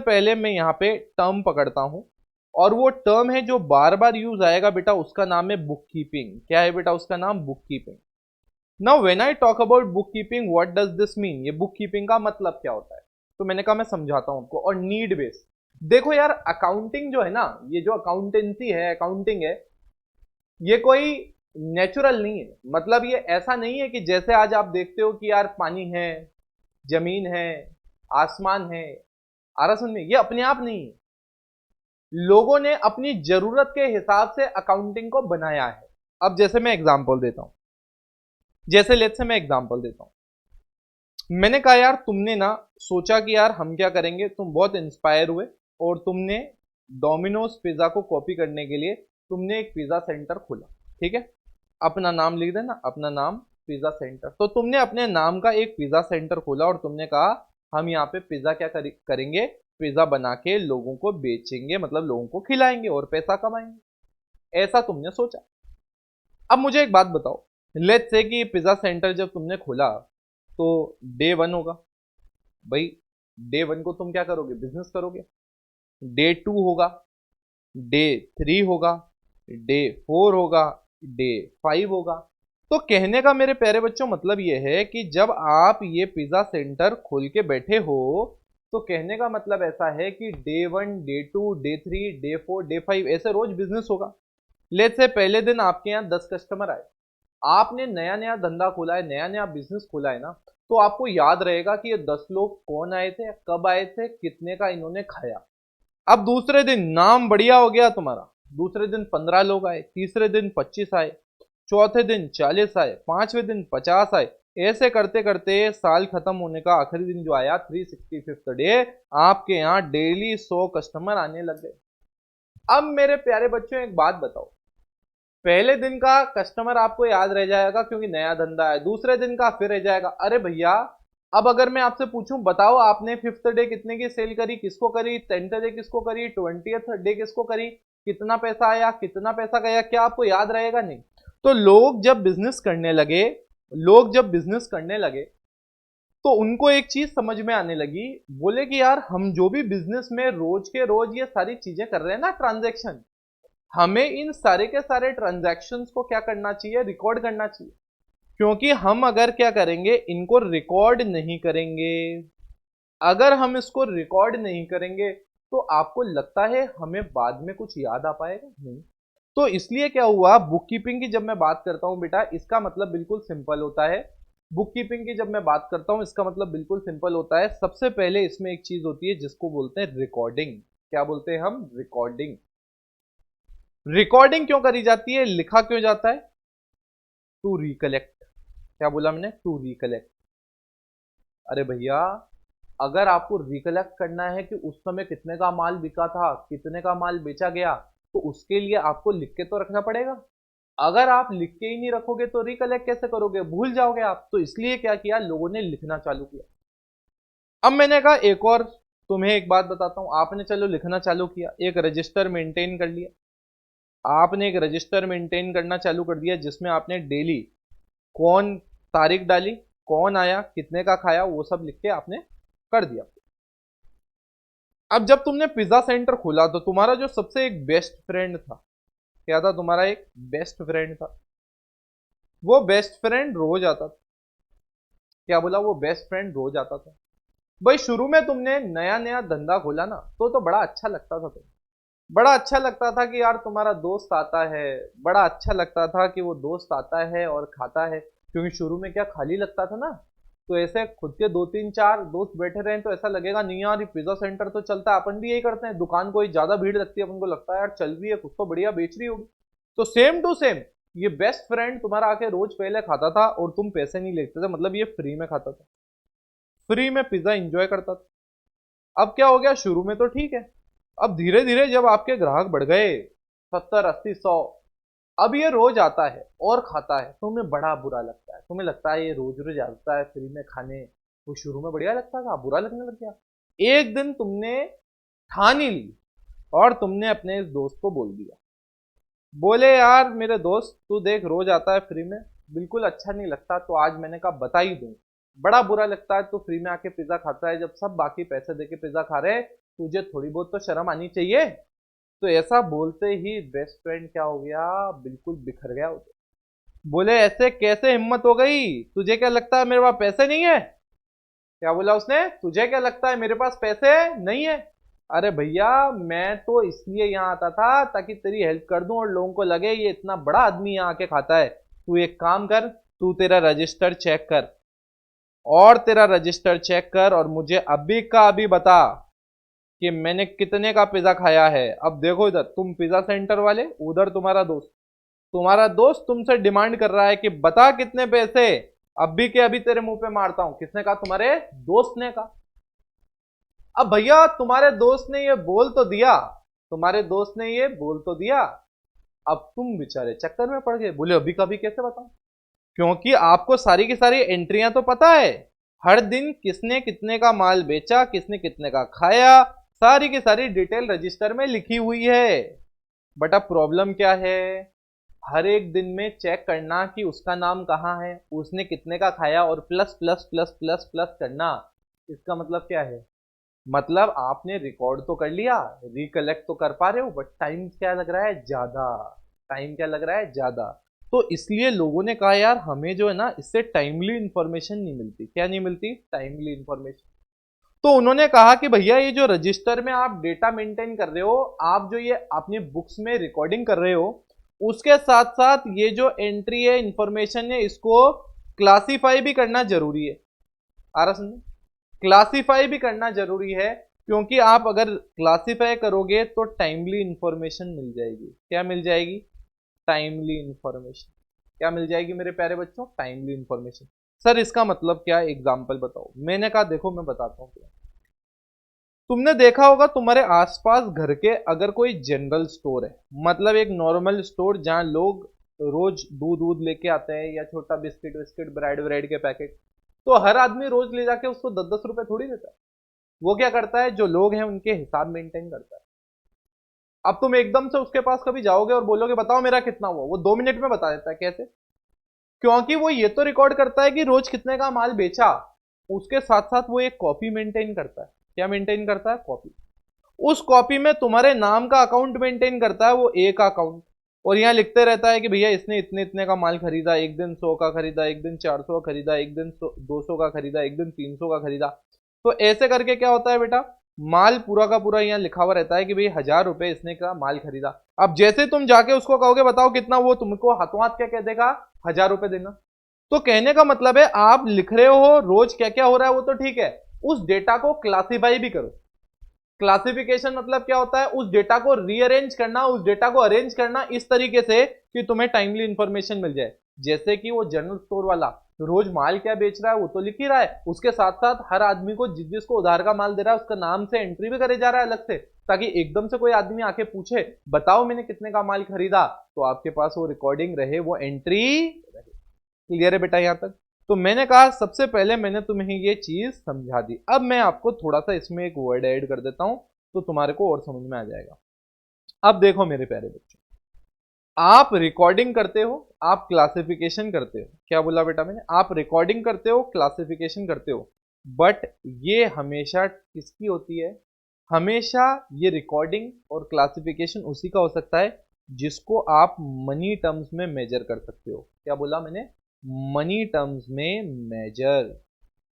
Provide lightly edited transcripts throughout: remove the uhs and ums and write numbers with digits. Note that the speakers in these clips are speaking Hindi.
सबसे पहले मैं यहाँ पे टर्म पकड़ता हूं, और वो टर्म है जो बार बार यूज आएगा बेटा, उसका नाम है बुक कीपिंग। क्या है बेटा उसका नाम? Book keeping. Now when I talk about book keeping, what does this mean? ये बुक कीपिंग का मतलब क्या होता है? तो मैंने कहा मैं समझाता हूं आपको। और नीड बेस, देखो यार, अकाउंटिंग जो है ना, ये जो अकाउंटेंसी है, अकाउंटिंग है, ये कोई नेचुरल नहीं है। मतलब ये ऐसा नहीं है कि जैसे आज आप देखते हो कि यार पानी है, जमीन है, आसमान है, आ रहा सुनने, ये अपने आप नहीं है। लोगों ने अपनी जरूरत के हिसाब से अकाउंटिंग को बनाया है। अब जैसे मैं एग्जांपल देता हूं, जैसे लेट्स से मैं एग्जांपल देता हूं। मैंने कहा यार तुमने ना सोचा कि यार हम क्या करेंगे, तुम बहुत इंस्पायर हुए और तुमने डोमिनोज पिज्जा को कॉपी करने के लिए तुमने एक पिज्जा सेंटर खोला। ठीक है, अपना नाम लिख देना, अपना नाम पिज्जा सेंटर। तो तुमने अपने नाम का एक पिज्जा सेंटर खोला और तुमने कहा हम यहाँ पे पिज्जा क्या करेंगे, पिज्जा बना के लोगों को बेचेंगे, मतलब लोगों को खिलाएंगे और पैसा कमाएंगे। ऐसा तुमने सोचा। अब मुझे एक बात बताओ, लेट्स से कि पिज्जा सेंटर जब तुमने खोला तो डे वन होगा, भाई डे वन को तुम क्या करोगे, बिजनेस करोगे। डे टू होगा, डे थ्री होगा, डे फोर होगा, डे फाइव होगा। तो कहने का मेरे प्यारे बच्चों मतलब ये है कि जब आप ये पिज्जा सेंटर खोल के बैठे हो, तो कहने का मतलब ऐसा है कि day one, day two, day three, day four, day five, ऐसे रोज बिजनेस होगा। लेट्स से पहले दिन आपके यहाँ 10 कस्टमर आए, आपने नया नया धंधा खोला है, नया नया बिजनेस खोला है ना, तो आपको याद रहेगा कि ये 10 लोग कौन आए थे, कब आए थे, कितने का इन्होंने खाया। अब दूसरे दिन नाम बढ़िया हो गया तुम्हारा, दूसरे दिन 15 लोग आए, तीसरे दिन 25 आए, चौथे दिन 40 आए, पांचवें दिन 50 आए। ऐसे करते करते साल खत्म होने का आखिरी दिन जो आया, 365th डे, आपके यहाँ डेली 100 कस्टमर आने लग गए। अब मेरे प्यारे बच्चों एक बात बताओ, पहले दिन का कस्टमर आपको याद रह जाएगा क्योंकि नया धंधा है, दूसरे दिन का फिर रह जाएगा, अरे भैया अब अगर मैं आपसे पूछूं, बताओ आपने फिफ्थ डे कितने की सेल करी, किसको करी, 10th डे किसको करी, 20th डे किसको करी, कितना पैसा आया, कितना पैसा गया, क्या आपको याद रहेगा? नहीं। तो लोग जब बिजनेस करने लगे, लोग जब बिजनेस करने लगे, तो उनको एक चीज समझ में आने लगी, बोले कि यार हम जो भी बिजनेस में रोज के रोज ये सारी चीजें कर रहे हैं ना, ट्रांजैक्शन, हमें इन सारे के सारे ट्रांजैक्शंस को क्या करना चाहिए, रिकॉर्ड करना चाहिए। क्योंकि हम अगर क्या करेंगे, इनको रिकॉर्ड नहीं करेंगे, अगर हम इसको रिकॉर्ड नहीं करेंगे, तो आपको लगता है हमें बाद में कुछ याद आ पाएगा? नहीं। तो इसलिए क्या हुआ, बुक कीपिंग की जब मैं बात करता हूं बेटा, इसका मतलब बिल्कुल सिंपल होता है। बुक कीपिंग की जब मैं बात करता हूं, इसका मतलब बिल्कुल सिंपल होता है। सबसे पहले इसमें एक चीज होती है जिसको बोलते हैं रिकॉर्डिंग। क्या बोलते हैं हम? रिकॉर्डिंग। रिकॉर्डिंग क्यों करी जाती है, लिखा क्यों जाता है? To recollect. क्या बोला मैंने? To recollect. अरे भैया, अगर आपको रिकलेक्ट करना है कि उस समय कितने का माल बिका था, कितने का माल बेचा गया, तो उसके लिए आपको लिख के तो रखना पड़ेगा। अगर आप लिख के ही नहीं रखोगे तो रिकलेक्ट कैसे करोगे, भूल जाओगे आप। तो इसलिए क्या किया, लोगों ने लिखना चालू किया। अब मैंने कहा एक और तुम्हें एक बात बताता हूं, आपने चलो लिखना चालू किया, एक रजिस्टर मेंटेन कर लिया, आपने एक रजिस्टर मेंटेन करना चालू कर दिया जिसमें आपने डेली कौन तारीख डाली, कौन आया, कितने का खाया, वो सब लिख के आपने कर दिया। अब जब तुमने पिज्जा सेंटर खोला तो तुम्हारा जो सबसे एक बेस्ट फ्रेंड था, क्या था? तुम्हारा एक बेस्ट फ्रेंड था। वो बेस्ट फ्रेंड रोज आता था। क्या बोला? वो बेस्ट फ्रेंड रोज आता था। भाई शुरू में तुमने नया नया धंधा खोला ना, तो बड़ा अच्छा लगता था तुम्हें, बड़ा अच्छा लगता था कि यार तुम्हारा दोस्त आता है, बड़ा अच्छा लगता था कि वो दोस्त आता है और खाता है। क्योंकि शुरू में क्या खाली लगता था ना, तो ऐसे खुद के दो तीन चार दोस्त बैठे रहे तो ऐसा लगेगा नहीं यार ये पिज्जा सेंटर तो चलता है, अपन भी यही करते हैं, दुकान कोई ज्यादा भीड़ लगती है, अपन को लगता है यार चल रही है, कुछ तो बढ़िया बेच रही होगी। तो सेम टू सेम ये बेस्ट फ्रेंड तुम्हारा आके रोज पहले खाता था और तुम पैसे नहीं लेते थे, मतलब ये फ्री में खाता था, फ्री में पिज्जा इंजॉय करता था। अब क्या हो गया, शुरू में तो ठीक है, अब धीरे धीरे जब आपके ग्राहक बढ़ गए 70 80 100, अब ये रोज आता है और खाता है, तुम्हें बड़ा बुरा लगता है, तुम्हें लगता है ये रोज रोज आता है फ्री में खाने। वो शुरू में बढ़िया लगता था, बुरा लगने लग गया। एक दिन तुमने ठान ही ली और तुमने अपने इस दोस्त को बोल दिया, बोले यार मेरे दोस्त तू देख रोज आता है फ्री में, बिल्कुल अच्छा नहीं लगता, तो आज मैंने कहा बता ही दूं, बड़ा बुरा लगता है तू फ्री में आके पिज्जा खाता है, जब सब बाकी पैसे देके पिज्जा खा रहे हैं, तुझे थोड़ी बहुत तो शर्म आनी चाहिए। तो ऐसा बोलते ही बेस्ट फ्रेंड क्या हो गया, बिल्कुल बिखर गया उसे। बोले ऐसे कैसे हिम्मत हो गई, तुझे क्या लगता है मेरे पास पैसे नहीं है? क्या बोला उसने, तुझे क्या लगता है मेरे पास पैसे नहीं है? अरे भैया मैं तो इसलिए यहाँ आता था ताकि तेरी हेल्प कर दूं और लोगों को लगे ये इतना बड़ा आदमी यहाँ आके खाता है। तू एक काम कर, तू तेरा रजिस्टर चेक कर, और तेरा रजिस्टर चेक कर और मुझे अभी का अभी बता कि मैंने कितने का पिज्जा खाया है। अब देखो इधर तुम पिज्जा सेंटर वाले, उधर तुम्हारा दोस्त तुमसे डिमांड कर रहा है कि बता कितने पैसे। अभी के अभी तेरे मुंह पे मारता हूं। किसने कहा? तुम्हारे दोस्त ने कहा। अब भैया तुम्हारे दोस्त ने ये बोल तो दिया, तुम्हारे दोस्त ने ये बोल तो दिया, अब तुम बेचारे चक्कर में पड़ गए। बोले अभी कभी कैसे बताऊं? क्योंकि आपको सारी की सारी एंट्रियां तो पता है, हर दिन किसने कितने का माल बेचा, किसने कितने का खाया, सारी की सारी डिटेल रजिस्टर में लिखी हुई है। बट अब प्रॉब्लम क्या है, हर एक दिन में चेक करना कि उसका नाम कहाँ है, उसने कितने का खाया, और plus plus plus plus plus करना। इसका मतलब क्या है? मतलब आपने रिकॉर्ड तो कर लिया, रिकलेक्ट तो कर पा रहे हो, बट टाइम क्या लग रहा है? ज्यादा। टाइम क्या लग रहा है? ज्यादा। तो इसलिए लोगों ने कहा यार हमें जो है ना इससे टाइमली इंफॉर्मेशन नहीं मिलती। क्या नहीं मिलती? Timely information. तो उन्होंने कहा कि भैया ये जो रजिस्टर में आप डेटा मेंटेन कर रहे हो, आप जो ये अपनी बुक्स में रिकॉर्डिंग कर रहे हो, उसके साथ साथ ये जो एंट्री है, इंफॉर्मेशन है, इसको क्लासीफाई भी करना जरूरी है। आ रहा समझ? क्लासीफाई भी करना जरूरी है, क्योंकि आप अगर क्लासीफाई करोगे तो टाइमली इंफॉर्मेशन मिल जाएगी। क्या मिल जाएगी? Timely information. क्या मिल जाएगी मेरे प्यारे बच्चों? Timely information. सर इसका मतलब क्या? एग्जाम्पल बताओ। मैंने कहा देखो मैं बताता हूँ क्या। तुमने देखा होगा तुम्हारे आसपास घर के अगर कोई जनरल स्टोर है, मतलब एक नॉर्मल स्टोर जहां लोग रोज दूध दूध लेके आते हैं, या छोटा बिस्किट विस्किट ब्रेड ब्रेड के पैकेट, तो हर आदमी रोज ले जाके उसको 10-10 रुपए थोड़ी देता है। वो क्या करता है, जो लोग हैं उनके हिसाब मेंटेन करता है। अब तुम एकदम से उसके पास कभी जाओगे और बोलोगे बताओ मेरा कितना हुआ, वो 2 मिनट में बता देता है। कैसे? क्योंकि वो ये तो रिकॉर्ड करता है कि रोज कितने का माल बेचा, उसके साथ साथ वो एक कॉपी मेंटेन करता है। क्या मेंटेन करता है? कॉपी। उस कॉपी में तुम्हारे नाम का अकाउंट मेंटेन करता है, वो एक अकाउंट। और यहाँ लिखते रहता है कि भैया इसने इतने इतने का माल खरीदा, एक दिन 100 का खरीदा, एक दिन 400 का खरीदा, एक दिन 200 का खरीदा, एक दिन 300 का खरीदा। तो ऐसे करके क्या होता है बेटा, माल पूरा का पूरा यहाँ लिखा हुआ रहता है कि भाई 1000 रुपए इसने का माल खरीदा। अब जैसे तुम जाके उसको कहोगे बताओ कितना, वो तुमको हाथों हाथ क्या कह देगा? 1000 रुपए देना। तो कहने का मतलब है आप लिख रहे हो रोज क्या क्या हो रहा है वो तो ठीक है, उस डेटा को क्लासीफाई भी करो। क्लासिफिकेशन मतलब क्या होता है? उस डेटा को रीअरेंज करना, उस डेटा को अरेंज करना इस तरीके से कि तुम्हें टाइमली इंफॉर्मेशन मिल जाए। जैसे कि वो जनरल स्टोर वाला रोज माल क्या बेच रहा है वो तो लिख ही रहा है, उसके साथ साथ हर आदमी को जिसको उधार का माल दे रहा है उसका नाम से एंट्री भी करे जा रहा है अलग से, ताकि एकदम से कोई आदमी आके पूछे बताओ मैंने कितने का माल खरीदा, तो आपके पास वो रिकॉर्डिंग रहे, वो एंट्री रहे। क्लियर है बेटा यहां तक? तो मैंने कहा सबसे पहले मैंने तुम्हें ये चीज समझा दी, अब मैं आपको थोड़ा सा इसमें एक वर्ड ऐड कर देता हूं तो तुम्हारे को और समझ में आ जाएगा। अब देखो मेरे प्यारे बच्चों, आप रिकॉर्डिंग करते हो, आप क्लासिफिकेशन करते हो। क्या बोला बेटा मैंने? आप रिकॉर्डिंग करते हो, क्लासिफिकेशन करते हो, बट ये हमेशा किसकी होती है? हमेशा ये रिकॉर्डिंग और क्लासिफिकेशन उसी का हो सकता है जिसको आप मनी टर्म्स में मेजर कर सकते हो। क्या बोला मैंने? मनी टर्म्स में मेजर।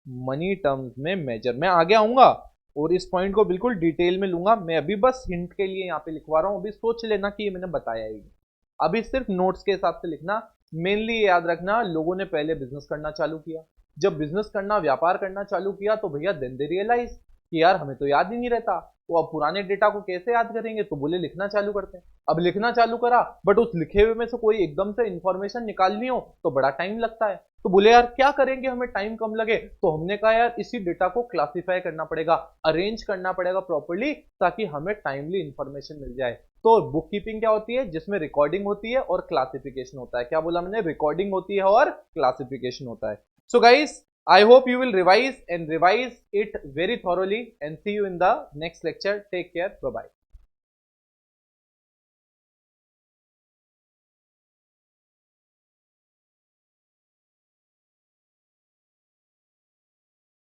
मनी टर्म्स में मेजर। मैं आगे आऊंगा और इस पॉइंट को बिल्कुल डिटेल में लूंगा, मैं अभी बस हिंट के लिए यहाँ पे लिखवा रहा हूँ। अभी सोच लेना कि ये मैंने बताया ही नहीं, अभी सिर्फ नोट्स के हिसाब से लिखना। मेनली याद रखना, लोगों ने पहले बिजनेस करना चालू किया, जब बिजनेस करना, व्यापार करना चालू किया तो भैया देन दे रियलाइज कि यार हमें तो याद ही नहीं रहता, तो अब पुराने डेटा को कैसे याद करेंगे, तो बोले लिखना चालू करते हैं। अब लिखना चालू करा, बट उस लिखे हुए में से कोई एकदम से इंफॉर्मेशन निकालनी हो तो बड़ा टाइम लगता है, तो बोले यार क्या करेंगे हमें टाइम कम लगे, तो हमने कहा यार इसी डेटा को क्लासिफाई करना पड़ेगा, अरेंज करना पड़ेगा प्रॉपर्ली, ताकि हमें टाइमली इंफॉर्मेशन मिल जाए। तो बुक कीपिंग क्या होती है? जिसमें रिकॉर्डिंग होती है और क्लासिफिकेशन होता है। क्या बोला मैंने? रिकॉर्डिंग होती है और क्लासिफिकेशन होता है। So guys, I hope you will revise it very thoroughly and see you in the next lecture. Take care. Bye bye.